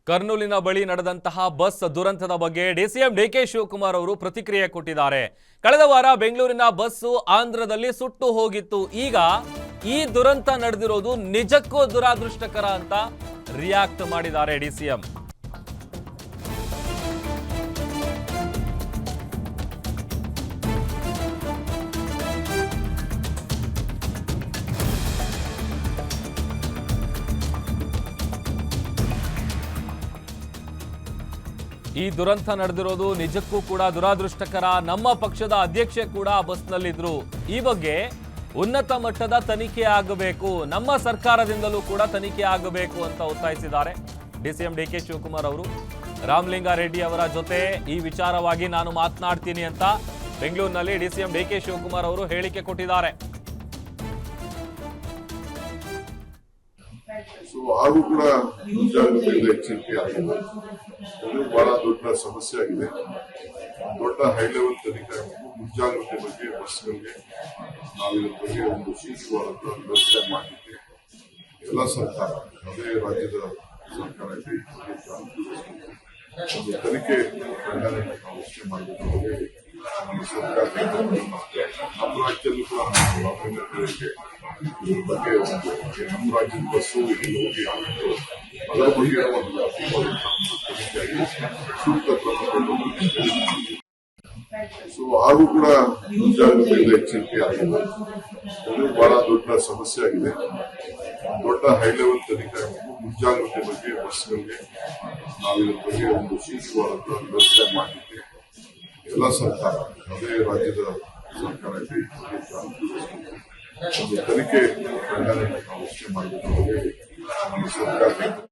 ಕರ್ನೂಲಿನ ಬಳಿ ನಡೆದಂತಹ ಬಸ್ ದುರಂತದ ಬಗ್ಗೆ ಡಿಸಿಎಂ ಡಿಕೆ ಶಿವಕುಮಾರ್ ಅವರು ಪ್ರತಿಕ್ರಿಯೆ ಕೊಟ್ಟಿದ್ದಾರೆ. ಕಳೆದ ವಾರ ಬೆಂಗಳೂರಿನ ಬಸ್ಸು ಆಂಧ್ರದಲ್ಲಿ ಸುಟ್ಟು ಹೋಗಿತ್ತು. ಈಗ ಈ ದುರಂತ ನಡೆದಿರೋದು ನಿಜಕ್ಕೂ ದುರಾದೃಷ್ಟಕರ ಅಂತ ರಿಯಾಕ್ಟ್ ಮಾಡಿದ್ದಾರೆ ಡಿಸಿಎಂ. ಈ ದುರಂತ ನಡೆದಿರೋದು ನಿಜಕ್ಕೂ ಕೂಡ ದುರಾದೃಷ್ಟಕರ. ನಮ್ಮ ಪಕ್ಷದ ಅಧ್ಯಕ್ಷೆ ಕೂಡ ಬಸ್ನಲ್ಲಿದ್ರು. ಈ ಬಗ್ಗೆ ಉನ್ನತ ಮಟ್ಟದ ತನಿಖೆ ಆಗಬೇಕು, ನಮ್ಮ ಸರ್ಕಾರದಿಂದಲೂ ಕೂಡ ತನಿಖೆ ಆಗಬೇಕು ಅಂತ ಒತ್ತಾಯಿಸಿದ್ದಾರೆ ಡಿಸಿಎಂ ಡಿಕೆ ಶಿವಕುಮಾರ್ ಅವರು. ರಾಮಲಿಂಗಾರೆಡ್ಡಿ ಅವರ ಜೊತೆ ಈ ವಿಚಾರವಾಗಿ ನಾನು ಮಾತನಾಡ್ತೀನಿ ಅಂತ ಬೆಂಗಳೂರಿನಲ್ಲಿ ಡಿಸಿಎಂ ಡಿಕೆ ಶಿವಕುಮಾರ್ ಅವರು ಹೇಳಿಕೆ ಕೊಟ್ಟಿದ್ದಾರೆ. ಹಾಗೂ ಕೂಡ ಮುಂಜಾಗ್ರತೆಯಿಂದ ಎಚ್ಚರಿಕೆ ಆಗಿದೆ. ಇದು ಬಹಳ ದೊಡ್ಡ ಸಮಸ್ಯೆ ಆಗಿದೆ. ದೊಡ್ಡ ಹೈ ಲೆವೆಲ್ ತನಿಖೆ ಮುಂಜಾಗ್ರತೆ ಬಗ್ಗೆ ಬಸ್ಗಳಿಗೆ ನಾವು ಇದ್ರ ಬಗ್ಗೆ ಒಂದು ಸೂಕ್ತವಾದಂತಹ ವ್ಯವಸ್ಥೆ ಮಾಡಿದ್ದೆ. ಎಲ್ಲ ಸರ್ಕಾರ, ಅದೇ ರಾಜ್ಯದ ಸರ್ಕಾರ ಒಂದು ತನಿಖೆ ತಂಡವನ್ನು ನಾವು ರಚನೆ ಮಾಡಬೇಕು. ಸರ್ಕಾರ ನಮ್ಮ ರಾಜ್ಯದಲ್ಲೂ ಕೂಡ ಇದ್ರ ಬಗ್ಗೆ ನಮ್ಮ ರಾಜ್ಯದ ಬಸ್ಸು ಇಲ್ಲಿ ಹೋಗಿ ಆಗಿತ್ತು, ಅದರ ಬಗ್ಗೆ ಒಂದು ತನಿಖೆಯಾಗಿ ಸೂಕ್ತ ಹಾಗೂ ಕೂಡ ಮುಂಜಾಗ್ರತೆಯಿಂದ ಎಚ್ಚರಿಕೆ ಆಗಿದೆ. ಇದು ಬಹಳ ದೊಡ್ಡ ಸಮಸ್ಯೆ ಆಗಿದೆ. ದೊಡ್ಡ ಹೈ ಲೆವೆಲ್ ತನಿಖೆ ಮುಂಜಾಗ್ರತೆ ಬಗ್ಗೆ ಬಸ್ಗಳಿಗೆ ನಾವು ಇದ್ರ ಬಗ್ಗೆ ಒಂದು ಸೂಕ್ತವಾದಂತಹ ವ್ಯವಸ್ಥೆ ಮಾಡಿದ್ದೆ. ಎಲ್ಲ ಸರ್ಕಾರ, ಅದೇ ರಾಜ್ಯದ ಸರ್ಕಾರ ಒಂದು ತನಿಖೆ ತಂಡವನ್ನು ನಾವು ರಚನೆ ಮಾಡಬೇಕು. ಸರ್ಕಾರ